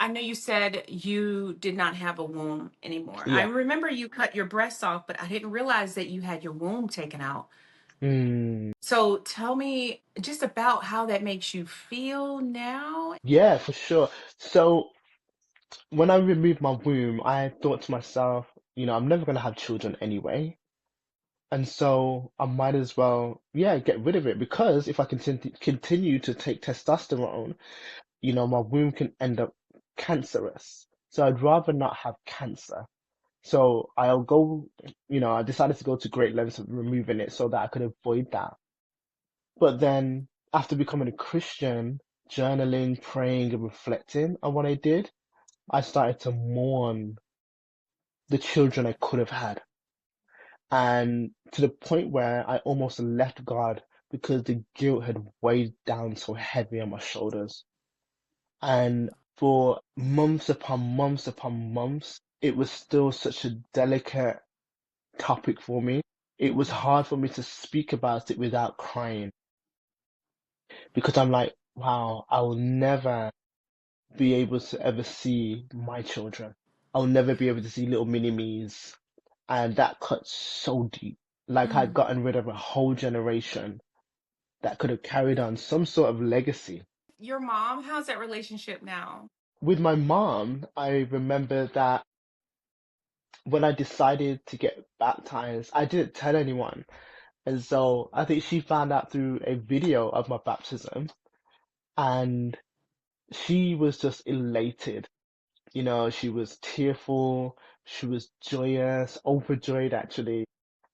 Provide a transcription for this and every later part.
I know you said you did not have a womb anymore. I Yeah. remember you cut your breasts off, but I didn't realize that you had your womb taken out. Mm, So tell me just about how that makes you feel now. yeah, for sure. So when I removed my womb, I thought to myself, I'm never gonna have children anyway. And so I might as well, yeah, get rid of it because if I continue to take testosterone, my womb can end up cancerous. So I'd rather not have cancer. So I decided to go to great lengths of removing it so that I could avoid that. But then after becoming a Christian, journaling, praying, and reflecting on what I did, I started to mourn the children I could have had. And to the point where I almost left God because the guilt had weighed down so heavy on my shoulders. And for months upon months upon months, it was still such a delicate topic for me. It was hard for me to speak about it without crying because I'm like, wow, I will never be able to ever see my children. I'll never be able to see little mini me's. And that cut so deep. Like I'd Mm. gotten rid of a whole generation that could have carried on some sort of legacy. Your mom, how's that relationship now? With my mom, I remember that when I decided to get baptized, I didn't tell anyone. And so I think she found out through a video of my baptism and she was just elated. She was tearful, she was joyous, overjoyed actually.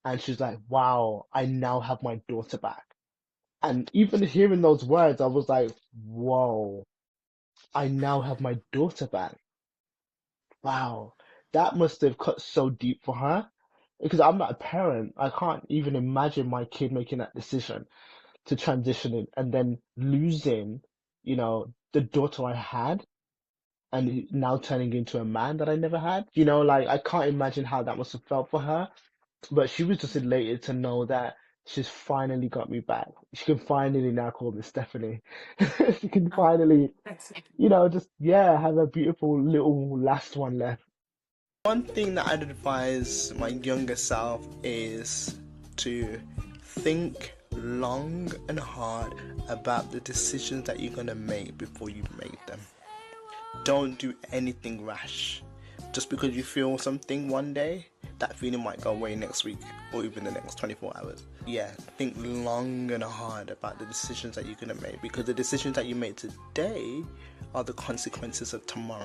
And she's like, wow, I now have my daughter back. And even hearing those words, I was like, whoa, I now have my daughter back. Wow, that must have cut so deep for her because I'm not a parent. I can't even imagine my kid making that decision to transition it and then losing, the daughter I had and now turning into a man that I never had. Like I can't imagine how that must have felt for her. But she was just elated to know that she's finally got me back. She can finally now call me Stephanie. She can Oh, finally, that's just yeah, have a beautiful little last one left. One thing that I'd advise my younger self is to think long and hard about the decisions that you're gonna make before you make them. Don't do anything rash. Just because you feel something one day, that feeling might go away next week or even the next 24 hours. Yeah, think long and hard about the decisions that you're gonna make because the decisions that you make today are the consequences of tomorrow.